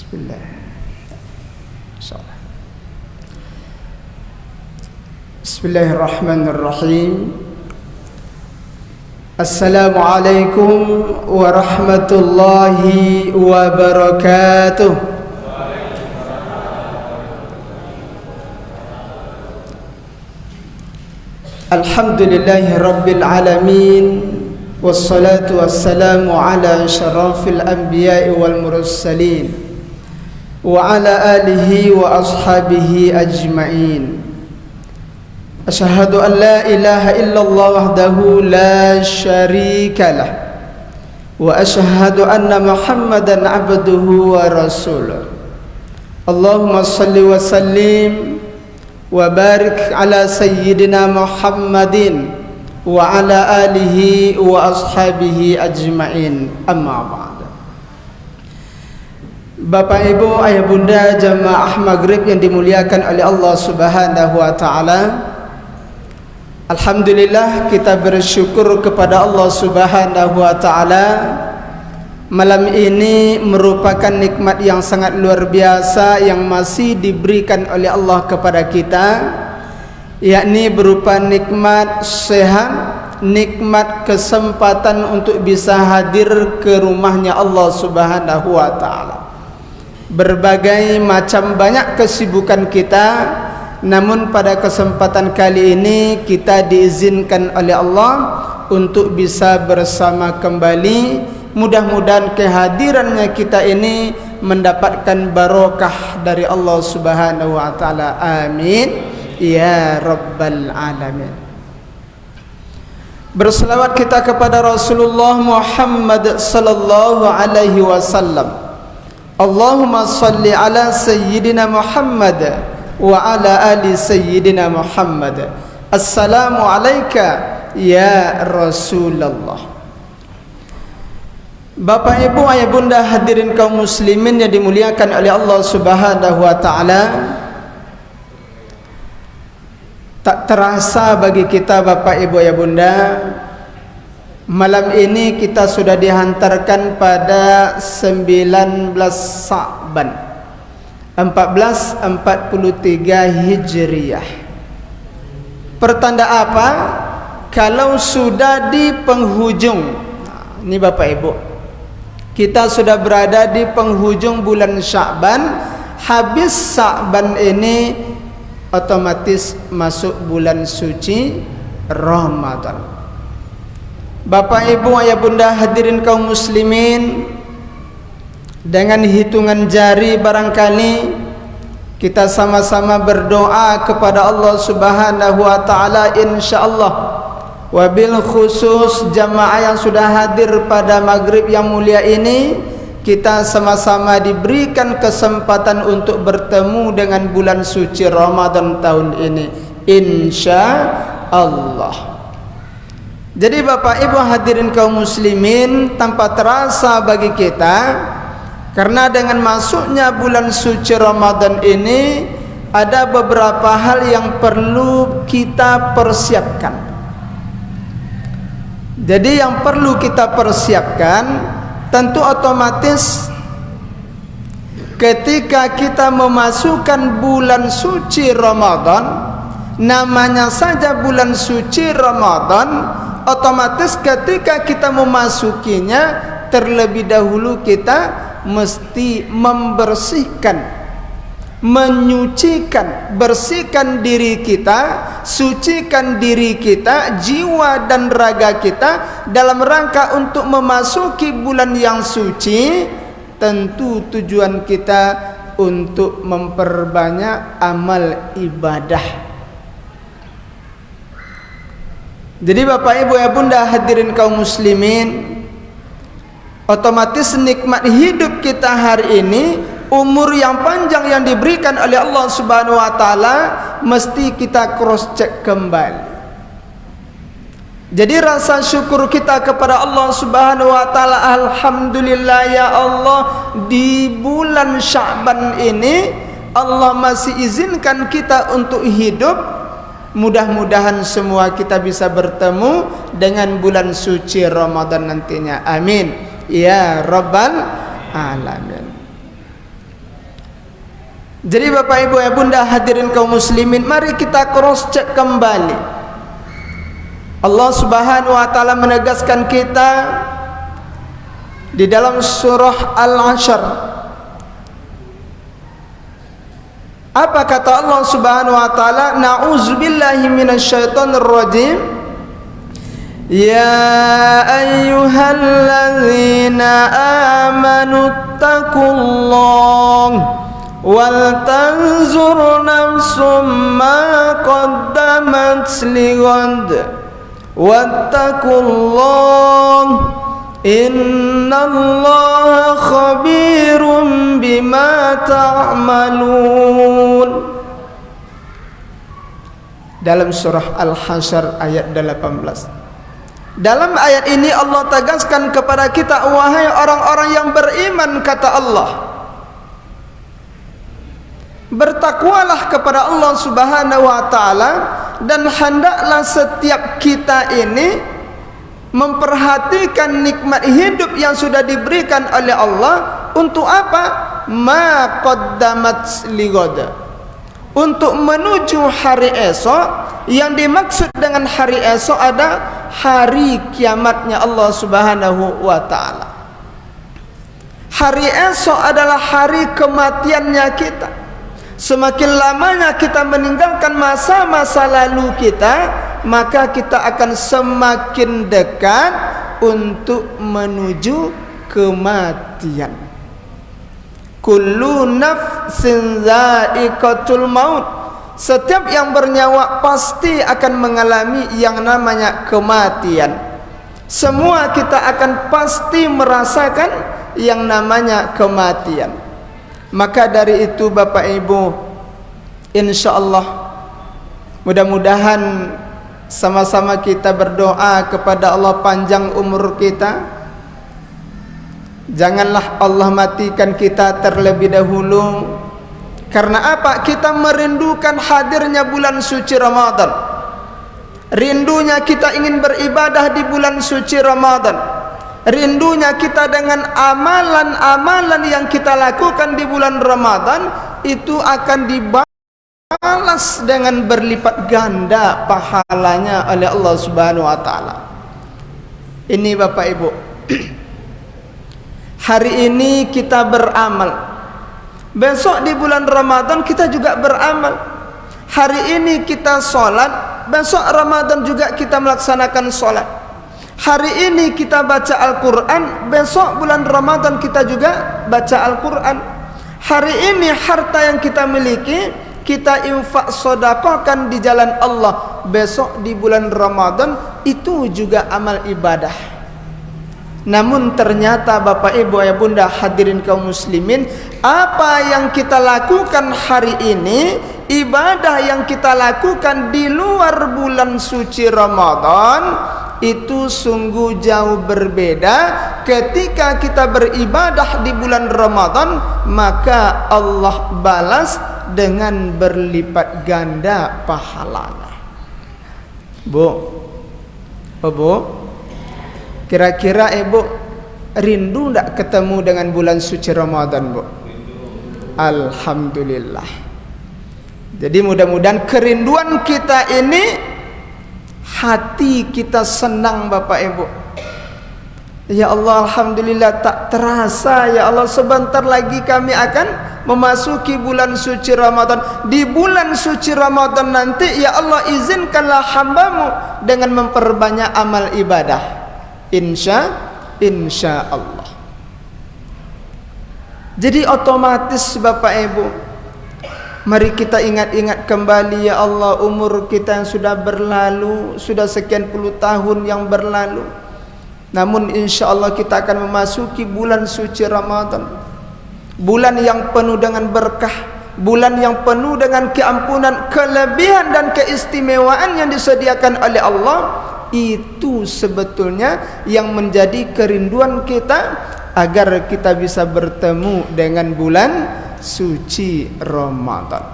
Bismillah. Insyaallah. Bismillahirrahmanirrahim. Assalamualaikum warahmatullahi wabarakatuh. Alhamdulillahi rabbil alamin. Wassalatu wassalamu ala syarafil anbiya'i wal mursalin wa ala alihi wa ashabihi ajma'in. Asyhadu an la ilaha illallah wahdahu la syarika lah wa asyhadu anna Muhammadan abduhu wa rasuluh. Allahumma salli wa sallim wa barik ala sayyidina Muhammadin wa ala alihi wa ashabihi ajma'in. Amma ba'd. Bapak Ibu, ayah bunda jamaah maghrib yang dimuliakan oleh Allah Subhanahu wa taala, alhamdulillah kita bersyukur kepada Allah Subhanahu wa taala. Malam ini merupakan nikmat yang sangat luar biasa yang masih diberikan oleh Allah kepada kita, yakni berupa nikmat sehat, nikmat kesempatan untuk bisa hadir ke rumahnya Allah Subhanahu wa taala. Berbagai macam banyak kesibukan kita, namun pada kesempatan kali ini kita diizinkan oleh Allah untuk bisa bersama kembali. Mudah-mudahan kehadirannya kita ini mendapatkan barokah dari Allah Subhanahu wa taala. Amin ya rabbal alamin. Berselawat kita kepada Rasulullah Muhammad sallallahu alaihi wasallam. Allahumma salli ala sayyidina Muhammad wa ala ali sayyidina Muhammad. Assalamu alayka ya Rasulullah. Bapak Ibu, ayah bunda hadirin kaum muslimin yang dimuliakan oleh Allah Subhanahu wa taala, tak terasa bagi kita Bapak Ibu ayah bunda, malam ini kita sudah dihantarkan pada 19 Sa'ban 1443 Hijriah. Pertanda apa? Kalau sudah di penghujung, ini Bapak Ibu, kita sudah berada di penghujung bulan Sya'ban. Habis Sya'ban ini otomatis masuk bulan suci Ramadan. Bapak Ibu ayah bunda hadirin kaum muslimin, dengan hitungan jari barangkali kita sama-sama berdoa kepada Allah Subhanahu wa taala, insyaallah. Wabil khusus jamaah yang sudah hadir pada maghrib yang mulia ini, kita sama-sama diberikan kesempatan untuk bertemu dengan bulan suci Ramadan tahun ini, insya Allah. Jadi Bapak Ibu hadirin kaum muslimin, tanpa terasa bagi kita, karena dengan masuknya bulan suci Ramadan ini ada beberapa hal yang perlu kita persiapkan. Jadi yang perlu kita persiapkan, tentu otomatis ketika kita memasukkan bulan suci Ramadan, namanya saja bulan suci Ramadan, otomatis ketika kita memasukinya, terlebih dahulu kita mesti membersihkan, menyucikan, bersihkan diri kita, sucikan diri kita, jiwa dan raga kita, dalam rangka untuk memasuki bulan yang suci. Tentu tujuan kita untuk memperbanyak amal ibadah. Jadi Bapak Ibu ya bunda hadirin kaum muslimin, otomatis nikmat hidup kita hari ini, umur yang panjang yang diberikan oleh Allah Subhanahu wa taala, mesti kita cross check kembali. Jadi rasa syukur kita kepada Allah Subhanahu wa taala, alhamdulillah ya Allah, di bulan Sya'ban ini Allah masih izinkan kita untuk hidup. Mudah-mudahan semua kita bisa bertemu dengan bulan suci Ramadan nantinya. Amin ya rabbal alamin. Jadi Bapak Ibu ya Bunda hadirin kaum muslimin, mari kita cross check kembali. Allah Subhanahu wa taala menegaskan kita di dalam surah Al-Ashr. Apa kata Allah Subhanahu wa taala? Na'udzubillahi minasyaitonir rajim. Ya ayyuhalladzina amanu taqullaha wal tanzur nafsum ma qaddamat lighad wattaqullaha innallaha khabirum bima ta'malun. Dalam surah Al-Hasyr ayat 18. Dalam ayat ini Allah tegaskan kepada kita, wahai orang-orang yang beriman, kata Allah, bertakwalah kepada Allah Subhanahu wa taala, dan hendaklah setiap kita ini memperhatikan nikmat hidup yang sudah diberikan oleh Allah. Untuk apa? Ma qaddamat lighad, untuk menuju hari esok. Yang dimaksud dengan hari esok ada hari kiamatnya Allah Subhanahu wa taala. Hari esok adalah hari kematiannya kita. Semakin lamanya kita meninggalkan masa-masa lalu kita, maka kita akan semakin dekat untuk menuju kematian. Kullu nafsin dha'iqatul maut. Setiap yang bernyawa pasti akan mengalami yang namanya kematian. Semua kita akan pasti merasakan yang namanya kematian. Maka dari itu Bapak Ibu, insyaallah mudah-mudahan sama-sama kita berdoa kepada Allah panjang umur kita. Janganlah Allah matikan kita terlebih dahulu. Karena apa? Kita merindukan hadirnya bulan suci Ramadan. Rindunya kita ingin beribadah di bulan suci Ramadan. Rindunya kita dengan amalan-amalan yang kita lakukan di bulan Ramadan itu akan dibalas dengan berlipat ganda pahalanya oleh Allah Subhanahu wa taala. Ini Bapak Ibu, hari ini kita beramal. Besok di bulan Ramadan kita juga beramal. Hari ini kita sholat, besok Ramadan juga kita melaksanakan sholat. Hari ini kita baca Al-Quran, besok bulan Ramadan kita juga baca Al-Quran. Hari ini harta yang kita miliki kita infak sedekahkan di jalan Allah. Besok di bulan Ramadan itu juga amal ibadah. Namun ternyata Bapak Ibu ayah bunda hadirin kaum muslimin, apa yang kita lakukan hari ini, ibadah yang kita lakukan di luar bulan suci Ramadan, itu sungguh jauh berbeda. Ketika kita beribadah di bulan Ramadan, maka Allah balas dengan berlipat ganda pahalanya. Bu, kira-kira Ibu rindu tak ketemu dengan bulan suci Ramadan, Bu? Alhamdulillah. Jadi mudah-mudahan kerinduan kita ini, hati kita senang Bapak Ibu. Ya Allah, alhamdulillah tak terasa ya Allah, sebentar lagi kami akan memasuki bulan suci Ramadan. Di bulan suci Ramadan nanti ya Allah izinkanlah hambamu dengan memperbanyak amal ibadah. Insya Allah. Jadi otomatis Bapak Ibu, mari kita ingat-ingat kembali ya Allah, umur kita yang sudah berlalu, sudah sekian puluh tahun yang berlalu. Namun insya Allah kita akan memasuki bulan suci Ramadan, bulan yang penuh dengan berkah, bulan yang penuh dengan keampunan, kelebihan dan keistimewaan yang disediakan oleh Allah. Itu sebetulnya yang menjadi kerinduan kita agar kita bisa bertemu dengan bulan suci Ramadan.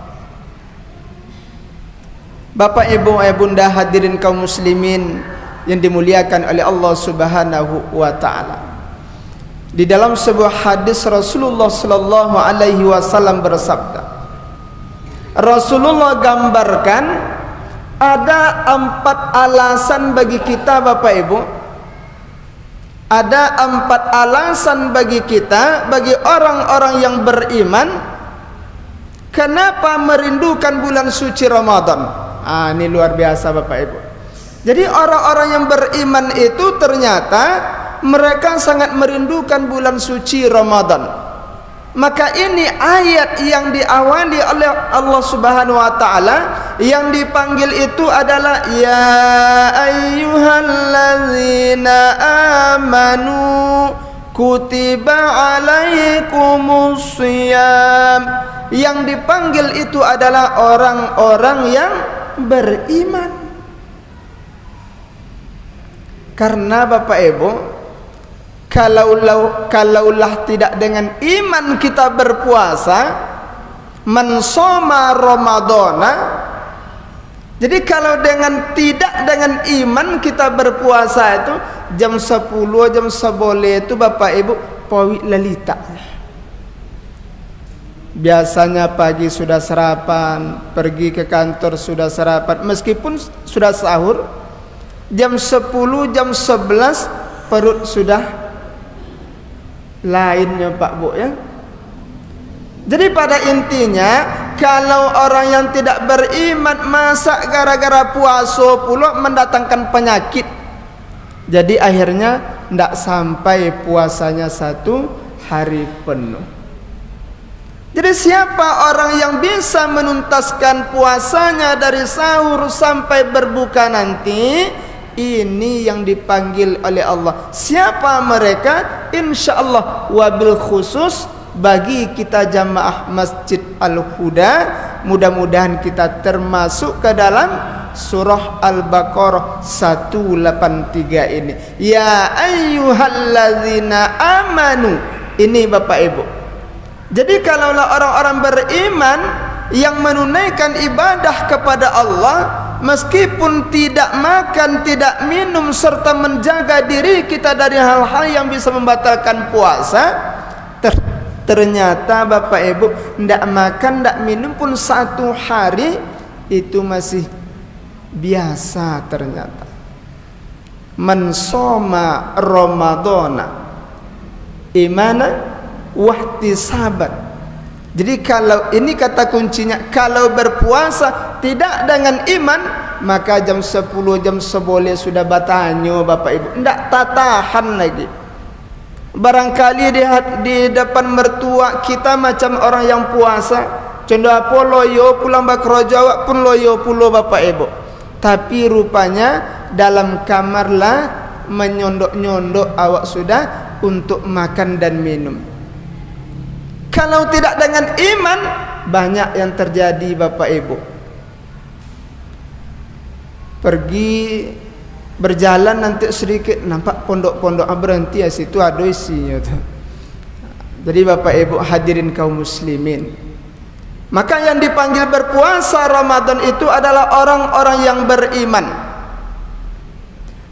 Bapak Ibu ayah bunda hadirin kaum muslimin yang dimuliakan oleh Allah Subhanahu wa taala. Di dalam sebuah hadis Rasulullah sallallahu alaihi wasallam bersabda, Rasulullah gambarkan ada 4 alasan bagi kita Bapak Ibu. Ada 4 alasan bagi kita, bagi orang-orang yang beriman, kenapa merindukan bulan suci Ramadan. Ini luar biasa Bapak Ibu. Jadi orang-orang yang beriman itu ternyata mereka sangat merindukan bulan suci Ramadan. Maka ini ayat yang diawali oleh Allah Subhanahu wa taala, yang dipanggil itu adalah ya ayyuhallazina amanu kutiba alaikumus shiyam. Yang dipanggil itu adalah orang-orang yang beriman. Karena Bapak Ibu, kalaulah tidak dengan iman kita berpuasa, man shoma ramadhana. Jadi kalau tidak dengan iman kita berpuasa itu jam 10 jam 11 itu Bapak Ibu pawi lalita. Biasanya pagi sudah sarapan, pergi ke kantor sudah sarapan, meskipun sudah sahur, jam 10 jam 11 perut sudah lainnya Pak Bu ya. Jadi pada intinya, kalau orang yang tidak beriman masa gara-gara puasa pula mendatangkan penyakit, jadi akhirnya tidak sampai puasanya 1 hari penuh. Jadi siapa orang yang bisa menuntaskan puasanya dari sahur sampai berbuka nanti, ini yang dipanggil oleh Allah. Siapa mereka? Insyaallah wabil khusus bagi kita jamaah Masjid Al-Huda, mudah-mudahan kita termasuk ke dalam surah Al-Baqarah 183 ini. Ya ayyuhallazina amanu. Ini Bapak Ibu. Jadi kalaulah orang-orang beriman yang menunaikan ibadah kepada Allah, meskipun tidak makan, tidak minum, serta menjaga diri kita dari hal-hal yang bisa membatalkan puasa, ternyata Bapak Ibu tidak makan, tidak minum pun 1 hari itu masih biasa ternyata. Man shoma ramadhana imana wahtisaban. Jadi kalau ini kata kuncinya, kalau berpuasa tidak dengan iman, maka jam 10 jam 11 sudah batanyo Bapak Ibu, tidak tahan lagi. Barangkali di depan mertua kita macam orang yang puasa, contoh apa loyo pulang bakrojo awak pun loyo pulo Bapak Ibu, tapi rupanya dalam kamarlah menyondok-nyondok awak sudah untuk makan dan minum. Kalau tidak dengan iman, banyak yang terjadi Bapak Ibu. Pergi berjalan nanti sedikit nampak pondok-pondok berhenti ya, situ ada isinya tuh. Jadi Bapak Ibu hadirin kaum muslimin, maka yang dipanggil berpuasa Ramadan itu adalah orang-orang yang beriman.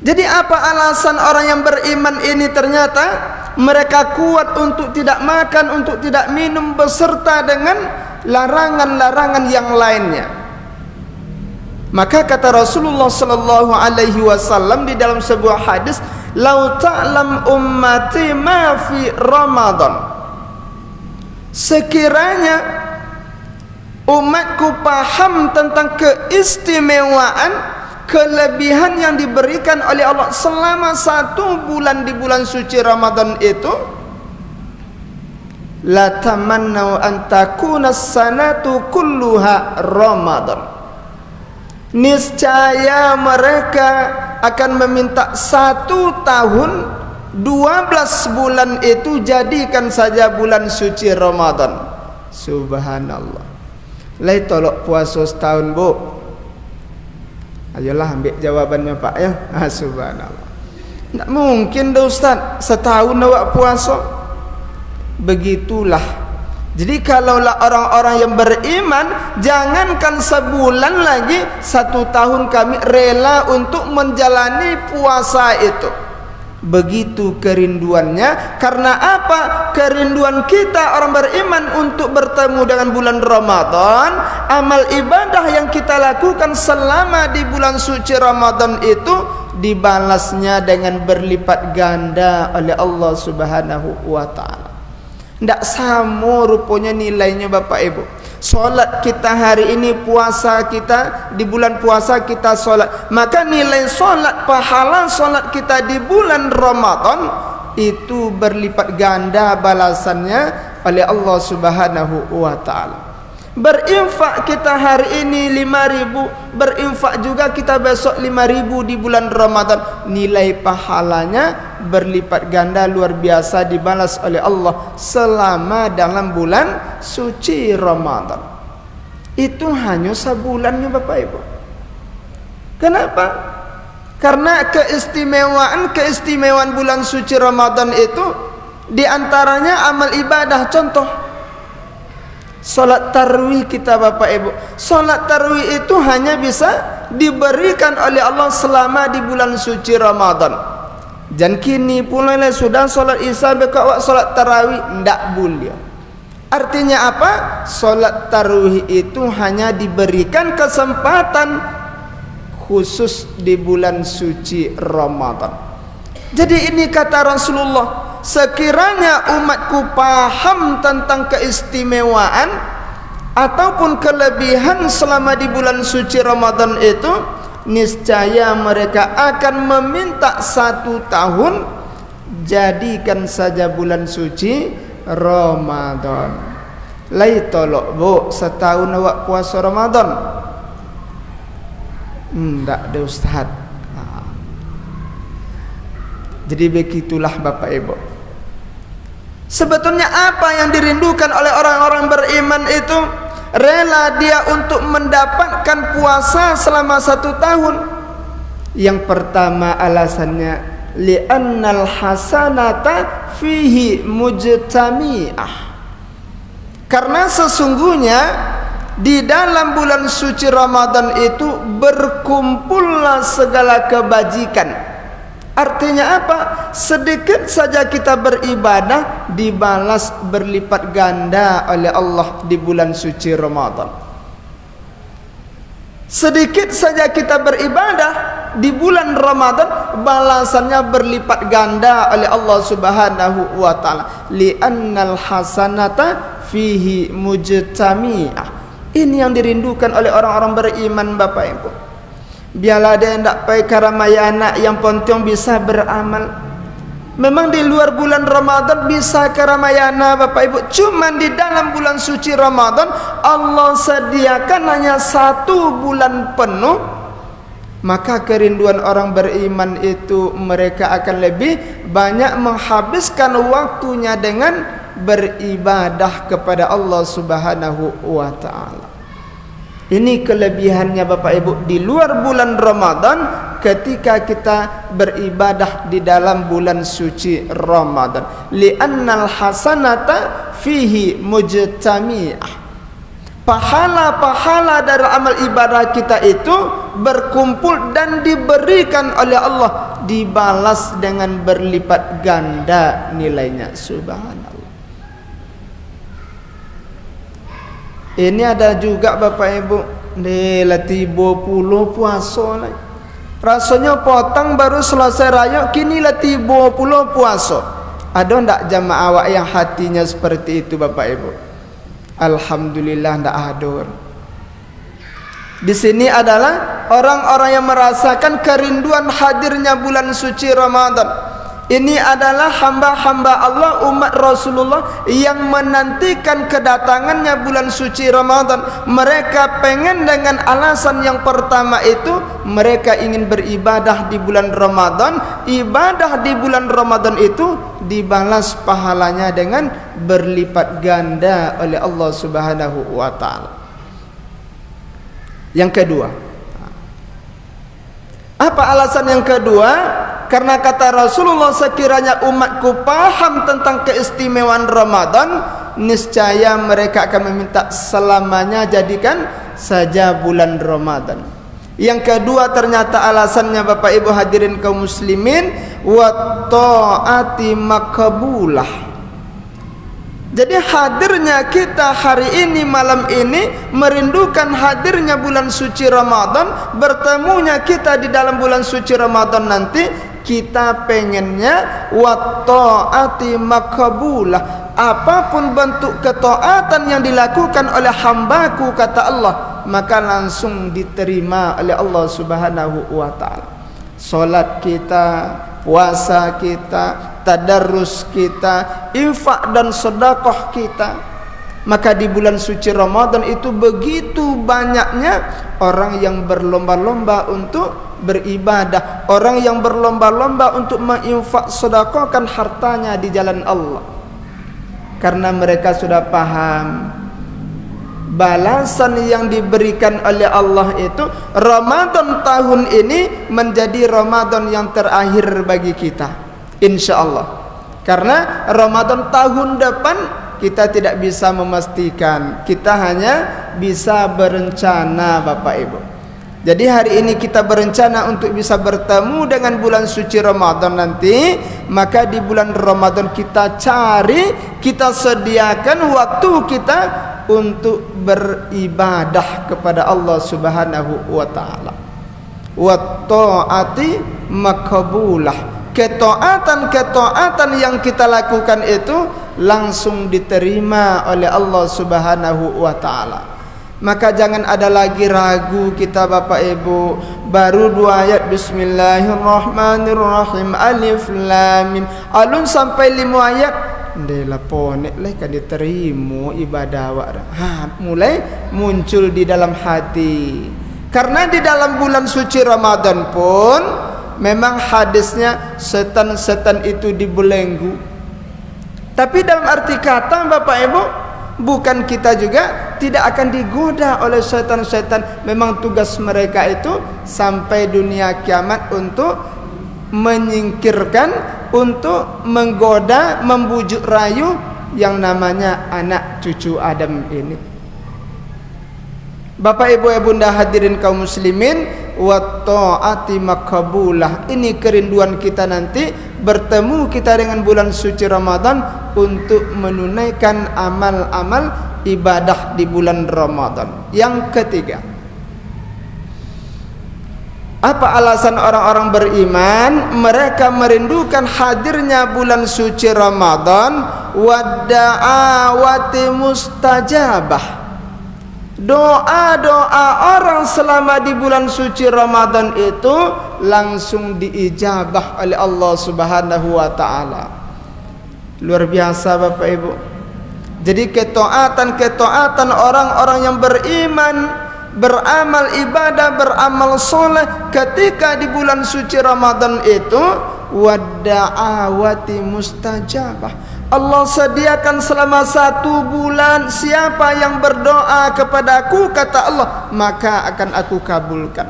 Jadi apa alasan orang yang beriman ini? Ternyata mereka kuat untuk tidak makan, untuk tidak minum, beserta dengan larangan-larangan yang lainnya. Maka kata Rasulullah sallallahu alaihi wasallam di dalam sebuah hadis, "Lau ta'lam ummati ma fi Ramadan." Sekiranya umatku paham tentang keistimewaan, kelebihan yang diberikan oleh Allah selama 1 bulan di bulan suci Ramadan itu, la tamannau an takuna sanatu kulluha Ramadan. Niscaya mereka akan meminta 1 tahun 12 bulan itu jadikan saja bulan suci Ramadan. Subhanallah. Lai tolok puasa setahun Bu. Ayolah ambil jawabannya Pak ya. Subhanallah. Tak mungkin dah Ustaz setahun awak puasa. Begitulah. Jadi kalaulah orang-orang yang beriman, jangankan sebulan lagi, 1 tahun kami rela untuk menjalani puasa itu. Begitu kerinduannya. Karena apa? Kerinduan kita orang beriman untuk bertemu dengan bulan Ramadan. Amal ibadah yang kita lakukan selama di bulan suci Ramadan itu dibalasnya dengan berlipat ganda oleh Allah Subhanahu wa ta'ala. Tidak sama rupanya nilainya Bapak Ibu. Solat kita hari ini, puasa kita di bulan puasa kita solat, maka nilai solat, pahala solat kita di bulan Ramadan itu berlipat ganda balasannya oleh Allah Subhanahu wa ta'ala. Berinfak kita hari ini 5.000, berinfak juga kita besok 5.000 di bulan Ramadan, nilai pahalanya berlipat ganda luar biasa dibalas oleh Allah selama dalam bulan suci Ramadan. Itu hanya sebulannya Bapak Ibu. Kenapa? Karena keistimewaan bulan suci Ramadan itu diantaranya amal ibadah. Contoh solat tarawih kita Bapak Ibu. Solat tarawih itu hanya bisa diberikan oleh Allah selama di bulan suci Ramadan. Dan kini pula sudah solat isya bekawak solat tarawih ndak boleh. Artinya apa? Solat tarawih itu hanya diberikan kesempatan khusus di bulan suci Ramadan. Jadi ini kata Rasulullah, sekiranya umatku paham tentang keistimewaan ataupun kelebihan selama di bulan suci Ramadan itu, niscaya mereka akan meminta 1 tahun jadikan saja bulan suci Ramadan. Lai tolok bu, setahun awak puasa Ramadan. Ndak ada Ustaz. Jadi begitulah Bapak Ibu. Sebetulnya apa yang dirindukan oleh orang-orang beriman itu? Rela dia untuk mendapatkan puasa selama 1 tahun. Yang pertama alasannya, li'annal hasanata fihi mujtami'ah. Karena sesungguhnya di dalam bulan suci Ramadan itu berkumpullah segala kebajikan. Artinya apa? Sedikit saja kita beribadah dibalas berlipat ganda oleh Allah di bulan suci Ramadan. Sedikit saja kita beribadah di bulan Ramadan, balasannya berlipat ganda oleh Allah Subhanahu wa ta'ala. Li'annal hasanata fihi mujtami'ah. Ini yang dirindukan oleh orang-orang beriman Bapak Ibu. Biarlah dia tidak pakai karamayana, yang penting bisa beramal. Memang di luar bulan Ramadan bisa karamayana Bapak Ibu. Cuma di dalam bulan suci Ramadan Allah sediakan hanya 1 bulan penuh. Maka kerinduan orang beriman itu mereka akan lebih banyak menghabiskan waktunya dengan beribadah kepada Allah Subhanahu wa ta'ala. Ini kelebihannya Bapak Ibu di luar bulan Ramadan ketika kita beribadah di dalam bulan suci Ramadan. Li'annal hasanata fihi mujtami'ah. Pahala-pahala dari amal ibadah kita itu berkumpul dan diberikan oleh Allah, dibalas dengan berlipat ganda nilainya. Subhanallah. Ini ada juga Bapak Ibu di latibo puluh puasa lah. Rasanya potong baru selesai raya, kini latibo puluh puasa. Ada ndak jamaah awak yang hatinya seperti itu Bapak Ibu? Alhamdulillah ndak ada. Di sini adalah orang-orang yang merasakan kerinduan hadirnya bulan suci Ramadan. Ini adalah hamba-hamba Allah, umat Rasulullah yang menantikan kedatangannya bulan suci Ramadan. Mereka pengen dengan alasan yang pertama itu, mereka ingin beribadah di bulan Ramadan. Ibadah di bulan Ramadan itu dibalas pahalanya dengan berlipat ganda oleh Allah Subhanahu wa ta'ala. Yang kedua, apa alasan yang kedua? Karena kata Rasulullah, sekiranya umatku paham tentang keistimewaan Ramadan, niscaya mereka akan meminta selamanya jadikan saja bulan Ramadan. Yang kedua ternyata alasannya Bapak Ibu hadirin kaum muslimin, wa ta'ati maqbulah. Jadi hadirnya kita hari ini, malam ini, merindukan hadirnya bulan suci Ramadan, bertemunya kita di dalam bulan suci Ramadan nanti, kita pengennya wa ta'ati maqbulah. Apapun bentuk ketaatan yang dilakukan oleh hambaku, kata Allah, maka langsung diterima oleh Allah Subhanahu wa ta'ala. Salat kita, puasa kita, tadarrus kita, infak dan sedekah kita. Maka di bulan suci Ramadan itu begitu banyaknya orang yang berlomba-lomba untuk beribadah, orang yang berlomba-lomba untuk menginfak sedekahkan hartanya di jalan Allah. Karena mereka sudah paham balasan yang diberikan oleh Allah itu, Ramadan tahun ini menjadi Ramadan yang terakhir bagi kita, insya Allah. Karena Ramadan tahun depan kita tidak bisa memastikan, kita hanya bisa berencana Bapak Ibu. Jadi hari ini kita berencana untuk bisa bertemu dengan bulan suci Ramadan nanti, maka di bulan Ramadan kita cari, kita sediakan waktu kita untuk beribadah kepada Allah Subhanahu wa ta'ala. Wa ta'ati maqbulah. Ketaatan yang kita lakukan itu langsung diterima oleh Allah Subhanahu wa ta'ala. Maka jangan ada lagi ragu kita Bapak Ibu. Baru 2 ayat Bismillahirrahmanirrahim, Alif Lam Mim, alun sampai 5 ayat ndela ponek lah kan diterima ibadah awak. Mulai muncul di dalam hati. Karena di dalam bulan suci Ramadan pun memang hadisnya setan-setan itu dibelenggu. Tapi dalam arti kata Bapak Ibu, bukan kita juga tidak akan digoda oleh setan-setan. Memang tugas mereka itu sampai dunia kiamat untuk menyingkirkan, untuk menggoda, membujuk rayu yang namanya anak cucu Adam ini. Bapak Ibu Bunda hadirin kaum muslimin, wa ta'ati maqbulah. Ini kerinduan kita nanti bertemu kita dengan bulan suci Ramadan untuk menunaikan amal-amal ibadah di bulan Ramadan. Yang ketiga, apa alasan orang-orang beriman? Mereka merindukan hadirnya bulan suci Ramadan, wa da'awati mustajabah. Doa-doa orang selama di bulan suci Ramadan itu langsung diijabah oleh Allah Subhanahu wa ta'ala. Luar biasa Bapak Ibu. Jadi ketaatan orang-orang yang beriman, beramal ibadah, beramal soleh ketika di bulan suci Ramadan itu, wadda'awati mustajabah. Allah sediakan selama 1 bulan, siapa yang berdoa kepadaku, kata Allah, maka akan aku kabulkan.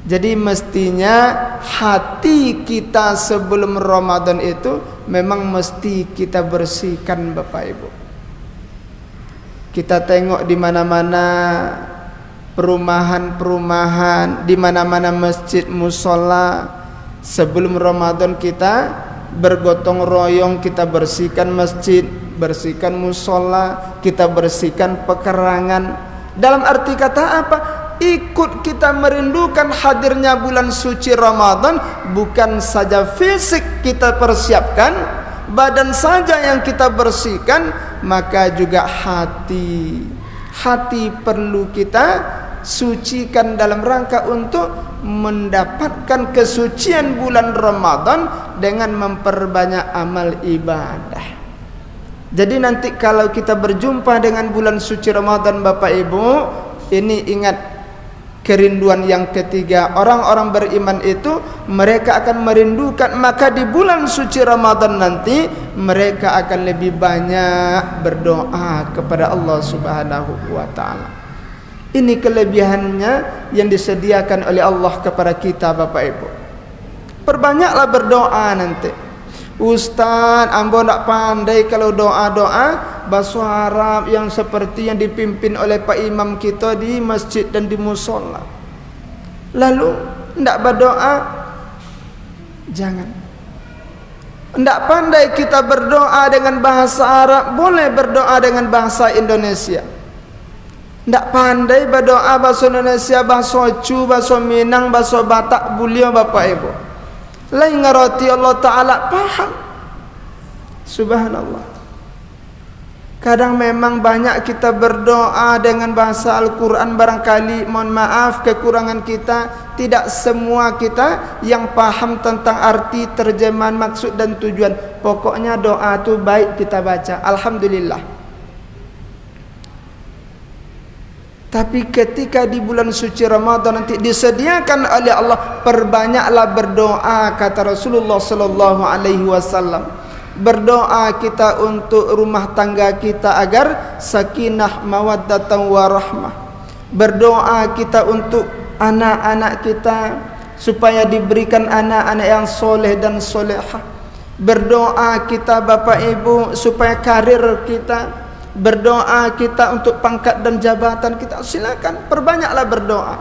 Jadi mestinya hati kita sebelum Ramadan itu memang mesti kita bersihkan Bapak Ibu. Kita tengok di mana-mana perumahan-perumahan, di mana-mana masjid, musola, sebelum Ramadan kita bergotong royong, kita bersihkan masjid, bersihkan musola, kita bersihkan pekarangan. Dalam arti kata apa? Ikut kita merindukan hadirnya bulan suci Ramadan. Bukan saja fisik kita persiapkan, badan saja yang kita bersihkan, maka juga hati. Hati perlu kita sucikan dalam rangka untuk mendapatkan kesucian bulan Ramadan dengan memperbanyak amal ibadah. Jadi nanti kalau kita berjumpa dengan bulan suci Ramadan Bapak Ibu, ini ingat kerinduan yang ketiga. Orang-orang beriman itu mereka akan merindukan, maka di bulan suci Ramadan nanti mereka akan lebih banyak berdoa kepada Allah Subhanahu wa ta'ala. Ini kelebihannya yang disediakan oleh Allah kepada kita Bapak Ibu. Perbanyaklah berdoa nanti. Ustaz, ambo tak pandai kalau doa-doa bahasa Arab yang seperti yang dipimpin oleh Pak Imam kita di masjid dan di musola. Lalu tidak berdoa, jangan. Tidak pandai kita berdoa dengan bahasa Arab, boleh berdoa dengan bahasa Indonesia. Tidak pandai berdoa bahasa Indonesia, bahasa Cu, bahasa Minang, bahasa Batak, beliau Bapak Ibu. Lain ngerti Allah Ta'ala, paham. Subhanallah. Kadang memang banyak kita berdoa dengan bahasa Al-Quran, barangkali mohon maaf kekurangan kita, tidak semua kita yang paham tentang arti, terjemahan, maksud dan tujuan. Pokoknya doa itu baik kita baca, alhamdulillah. Tapi ketika di bulan suci Ramadan nanti disediakan oleh Allah, perbanyaklah berdoa, kata Rasulullah sallallahu alaihi wasallam. Berdoa kita untuk rumah tangga kita agar sakinah mawaddatan warahmah. Berdoa kita untuk anak-anak kita supaya diberikan anak-anak yang soleh dan solehah. Berdoa kita Bapak Ibu supaya karir kita. Berdoa kita untuk pangkat dan jabatan kita. Silakan perbanyaklah berdoa.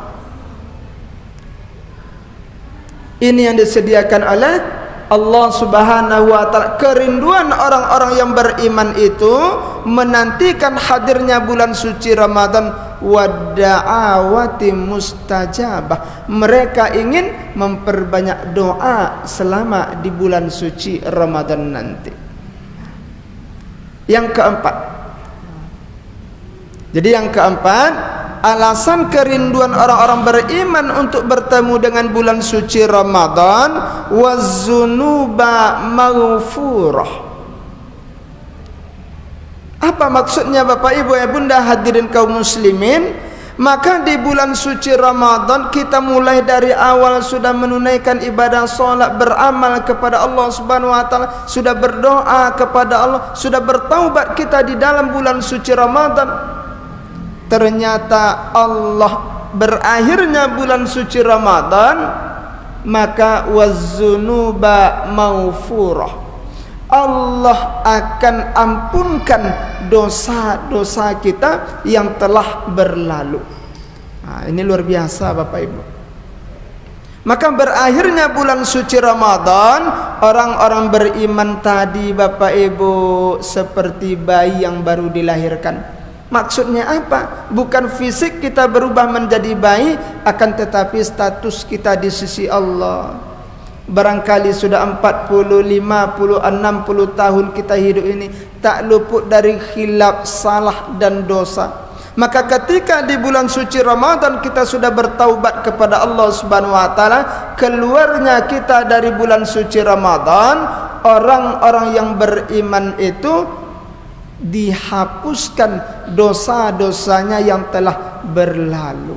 Ini yang disediakan oleh Allah Subhanahu wa Ta'ala. Kerinduan orang-orang yang beriman itu menantikan hadirnya bulan suci Ramadan, wadda'awati mustajabah. Mereka ingin memperbanyak doa selama di bulan suci Ramadan nanti. Yang keempat, jadi yang keempat, alasan kerinduan orang-orang beriman untuk bertemu dengan bulan suci Ramadan, waz-zunuba maghfurah. Apa maksudnya Bapak Ibu ya Bunda hadirin kaum muslimin? Maka di bulan suci Ramadan kita mulai dari awal sudah menunaikan ibadah salat, beramal kepada Allah Subhanahu wa Ta'ala, sudah berdoa kepada Allah, sudah bertaubat kita di dalam bulan suci Ramadan. Ternyata Allah berakhirnya bulan suci Ramadan, maka waz-zunuba maghfurah. Allah akan ampunkan dosa-dosa kita yang telah berlalu. Nah, ini luar biasa Bapak Ibu. Maka berakhirnya bulan suci Ramadan, orang-orang beriman tadi Bapak Ibu seperti bayi yang baru dilahirkan. Maksudnya apa? Bukan fisik kita berubah menjadi bayi, akan tetapi status kita di sisi Allah. Barangkali sudah 40, 50, 60 tahun kita hidup ini tak luput dari khilaf, salah dan dosa. Maka ketika di bulan suci Ramadan kita sudah bertaubat kepada Allah Subhanahu wa Ta'ala, keluarnya kita dari bulan suci Ramadan, orang-orang yang beriman itu dihapuskan dosa-dosanya yang telah berlalu.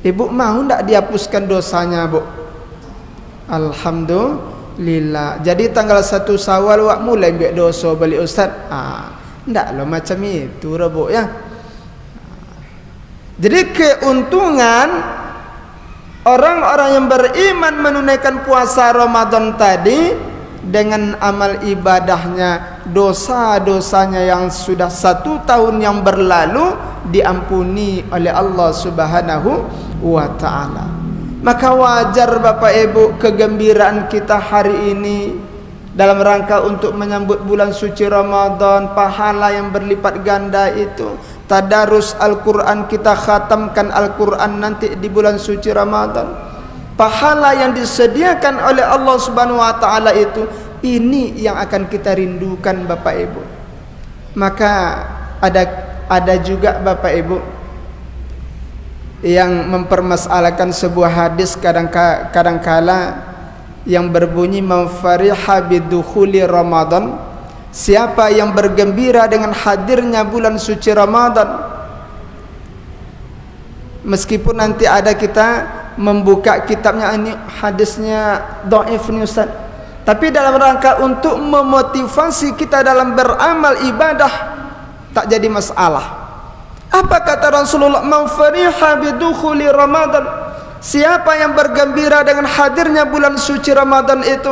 Ibu mau tak dihapuskan dosanya, Bu? Alhamdulillah. Jadi tanggal 1 Syawal wak mulai ambil dosa balik Ustaz. Ndak lo macam itu Bu ya. Jadi keuntungan orang-orang yang beriman menunaikan puasa Ramadan tadi, dengan amal ibadahnya, dosa-dosanya yang sudah 1 tahun yang berlalu diampuni oleh Allah Subhanahu wa Ta'ala. Maka wajar Bapak Ibu kegembiraan kita hari ini dalam rangka untuk menyambut bulan suci Ramadan, pahala yang berlipat ganda itu. Tadarus Al-Quran, kita khatamkan Al-Quran nanti di bulan suci Ramadan. Pahala yang disediakan oleh Allah Subhanahu wa Ta'ala itu, ini yang akan kita rindukan Bapak Ibu. Maka ada juga Bapak Ibu yang mempermasalahkan sebuah hadis kadangkala yang berbunyi man fariha bidukhuli Ramadan, siapa yang bergembira dengan hadirnya bulan suci Ramadan. Meskipun nanti ada kita membuka kitabnya, ini hadisnya dhaif nih Ustaz, tapi dalam rangka untuk memotivasi kita dalam beramal ibadah tak jadi masalah. Apa kata Rasulullah? Man fariha bidukhuli Ramadan, siapa yang bergembira dengan hadirnya bulan suci Ramadan itu.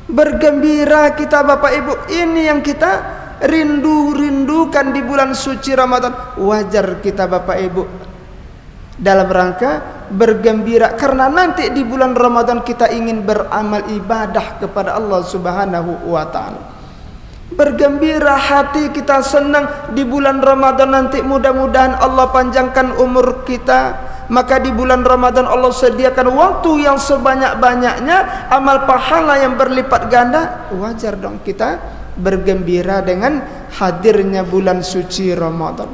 Bergembira kita Bapak Ibu, ini yang kita rindukan di bulan suci Ramadan. Wajar kita Bapak Ibu dalam rangka bergembira karena nanti di bulan Ramadan kita ingin beramal ibadah kepada Allah Subhanahu wa taala. Bergembira, hati kita senang di bulan Ramadan nanti, mudah-mudahan Allah panjangkan umur kita. Maka di bulan Ramadan Allah sediakan waktu yang sebanyak-banyaknya, amal pahala yang berlipat ganda. Wajar dong kita bergembira dengan hadirnya bulan suci Ramadan.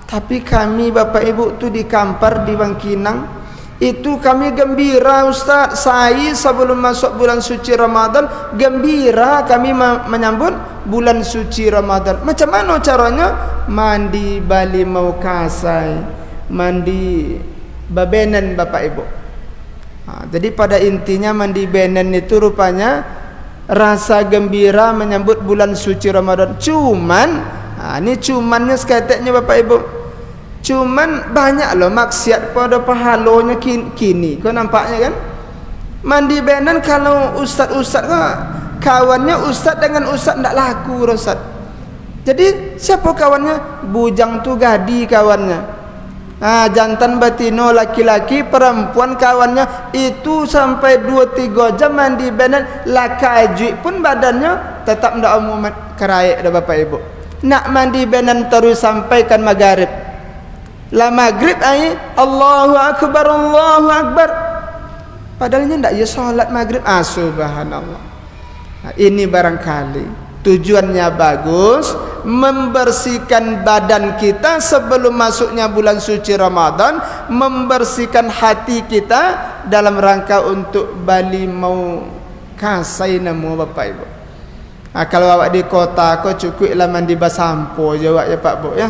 Tapi kami Bapak Ibu tu di Kampar, di Bangkinang, itu kami gembira Ustaz. Saya sebelum masuk bulan suci Ramadan gembira kami menyambut bulan suci Ramadan. Macam mana caranya? Mandi Bali mau kasai, mandi babenan Bapak Ibu. Jadi pada intinya mandi benen itu rupanya rasa gembira menyambut bulan suci Ramadan. Cuman ini cumannya seketeknya Bapak Ibu. Cuman banyak loh maksiat pada pahalonya kini. Kau nampaknya kan? Mandi benen kalau ustaz-ustaz kawannya ustaz dengan ustaz tidak laku ustaz. Jadi siapa kawannya? Bujang tu gadi kawannya. Jantan batino laki-laki, perempuan kawannya itu sampai 2-3 jam mandi benen, lakaji pun badannya tetap ndak umum keraik dah Bapak Ibu. Nak mandi benen terus sampaikan maghrib. La maghrib ai Allahu akbar. Padahalnya ndak ya salat maghrib. Subhanallah. Ini barangkali tujuannya bagus, membersihkan badan kita sebelum masuknya bulan suci Ramadan, membersihkan hati kita dalam rangka untuk Bali mau kasai nemu Bapak Ibu. Kalau awak di kota kau cukuplah mandi basampo jawab ya Pak Bu ya.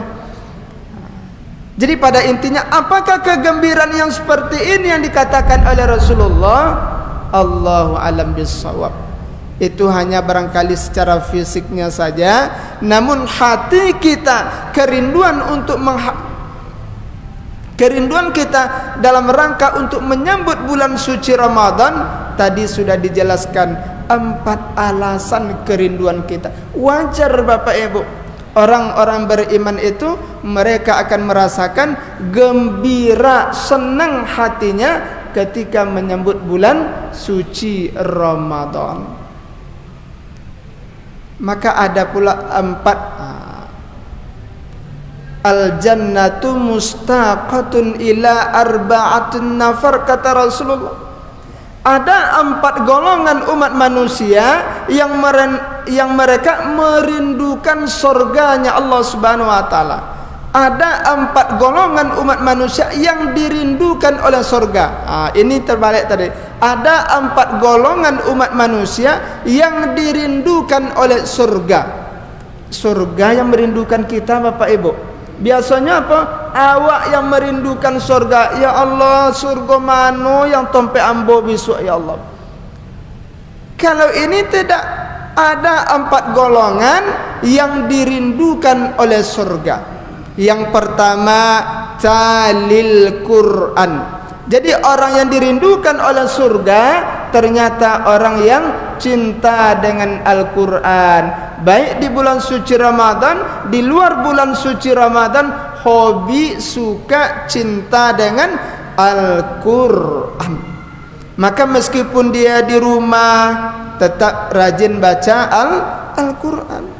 Jadi pada intinya apakah kegembiraan yang seperti ini yang dikatakan oleh Rasulullah? Allahu alam bissawab. Itu hanya barangkali secara fisiknya saja, namun hati kita, kerinduan kita dalam rangka untuk menyambut bulan suci Ramadan tadi sudah dijelaskan 4 alasan kerinduan kita. Wajar Bapak Ibu, orang-orang beriman itu mereka akan merasakan gembira, senang hatinya ketika menyambut bulan suci Ramadan. Maka ada pula 4 al-jannatu mustaqatun ila arba'atun nafar, kata Rasulullah. Ada 4 golongan umat manusia yang mereka merindukan surganya Allah Subhanahu wa taala. Ada 4 golongan umat manusia yang dirindukan oleh surga. Ini terbalik tadi. Ada 4 golongan umat manusia yang dirindukan oleh surga. Surga yang merindukan kita Bapak Ibu. Biasanya apa? Awak yang merindukan surga. Ya Allah, surga mano yang tompe ambo besok ya Allah. Kalau ini tidak, ada 4 golongan yang dirindukan oleh surga. Yang pertama, talil Quran. Jadi orang yang dirindukan oleh surga ternyata orang yang cinta dengan Al-Quran. Baik di bulan suci Ramadan, di luar bulan suci Ramadan, hobi, suka, cinta dengan Al-Quran. Maka meskipun dia di rumah tetap rajin baca Al-Quran.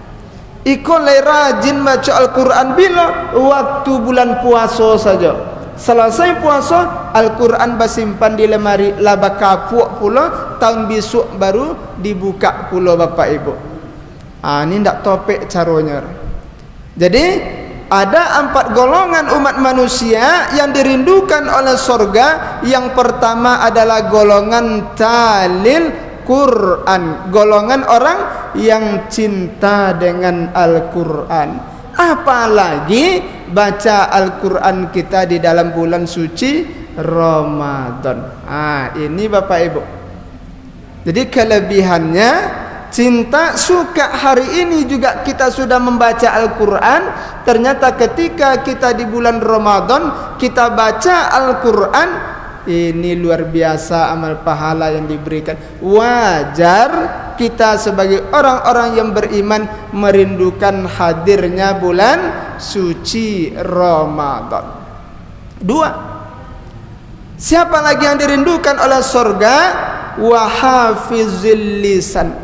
Ikolai rajin baca Al-Quran bila? Waktu bulan puasa saja. Selesai puasa, Al-Quran bersimpan di lemari, laba kapuk pula, tahun besok baru dibuka pula Bapak Ibu. Ini tidak topik caranya. Jadi ada 4 golongan umat manusia yang dirindukan oleh surga. Yang pertama adalah golongan talil Quran, golongan orang yang cinta dengan Al-Quran. Apalagi baca Al-Quran kita di dalam bulan suci Ramadan. Ini Bapak Ibu. Jadi kelebihannya, cinta, suka hari ini juga kita sudah membaca Al-Quran. Ternyata ketika kita di bulan Ramadan kita baca Al-Quran, ini luar biasa amal pahala yang diberikan. Wajar kita sebagai orang-orang yang beriman merindukan hadirnya bulan suci Ramadan. 2, Siapa lagi yang dirindukan oleh surga? Wa hafizil lisan.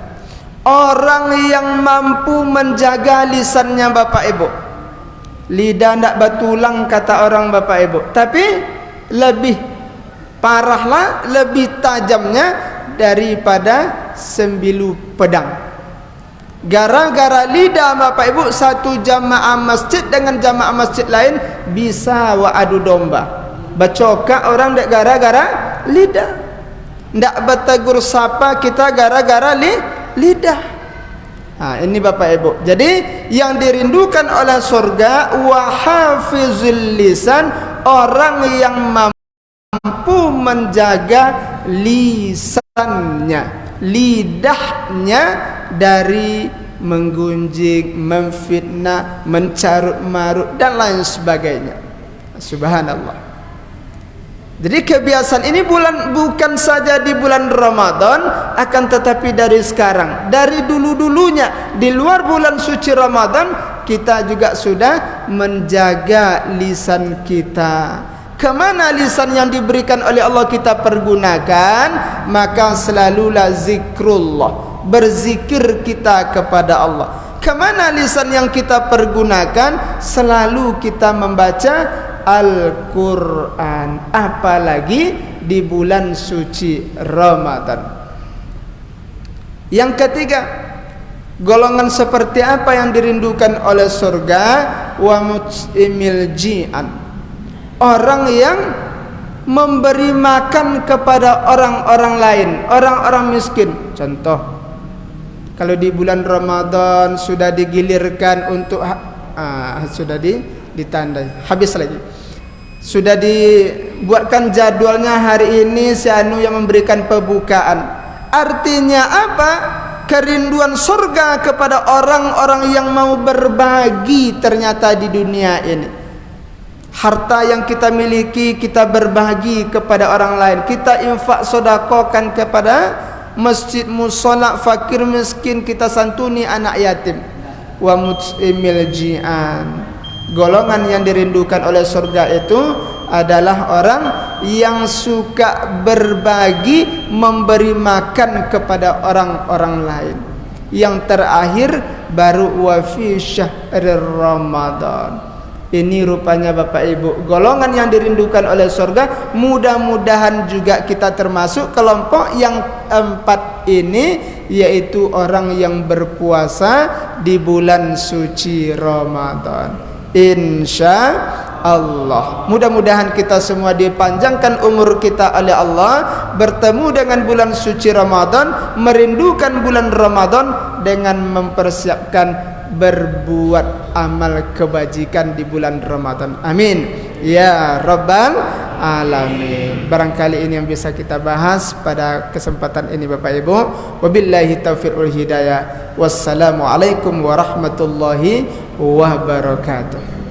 Orang yang mampu menjaga lisannya Bapak Ibu. Lidah ndak betulang kata orang Bapak Ibu, tapi lebih parahlah, lebih tajamnya daripada sembilu pedang. Gara-gara lidah Bapak Ibu, satu jamaah masjid dengan jamaah masjid lain bisa adu domba. Bacokak orang ndak gara-gara lidah. Ndak bertegur sapa kita gara-gara lidah. Ini Bapak Ibu. Jadi yang dirindukan oleh surga wa hafizul lisan, orang yang mampu menjaga lisannya, lidahnya dari menggunjing, memfitnah, mencarut marut dan lain sebagainya. Subhanallah. Jadi kebiasaan ini bukan saja di bulan Ramadan, akan tetapi dari sekarang, dari dulu-dulunya, di luar bulan suci Ramadan, kita juga sudah menjaga lisan kita. Kemana lisan yang diberikan oleh Allah kita pergunakan? Maka selalulah zikrullah, berzikir kita kepada Allah. Kemana lisan yang kita pergunakan? Selalu kita membaca Al-Quran, apalagi di bulan suci Ramadan. Yang ketiga, golongan seperti apa yang dirindukan oleh surga? Wa mut'imil ji'an, orang yang memberi makan kepada orang-orang lain, orang-orang miskin. Contoh, kalau di bulan Ramadan sudah digilirkan untuk sudah ditandai, habis lagi, sudah dibuatkan jadwalnya hari ini si anu yang memberikan pembukaan. Artinya apa? Kerinduan surga kepada orang-orang yang mau berbagi ternyata di dunia ini. Harta yang kita miliki kita berbagi kepada orang lain, kita infak sedekahkan kepada masjid, musola, fakir miskin, kita santuni anak yatim. Wa mut'imil ji'an, golongan yang dirindukan oleh surga itu adalah orang yang suka berbagi, memberi makan kepada orang-orang lain. Yang terakhir baru wa fi syahrir Ramadan. Ini rupanya Bapak Ibu golongan yang dirindukan oleh surga. Mudah-mudahan juga kita termasuk kelompok yang 4 ini, yaitu orang yang berpuasa di bulan suci Ramadan. Insya Allah. Mudah-mudahan kita semua dipanjangkan umur kita oleh Allah, bertemu dengan bulan suci Ramadan, merindukan bulan Ramadan dengan mempersiapkan berbuat amal kebajikan di bulan Ramadan. Amin ya rabbal alamin. Barangkali ini yang bisa kita bahas pada kesempatan ini Bapak Ibu. Wabillahi taufiq wal hidayah. Wassalamualaikum warahmatullahi wabarakatuh.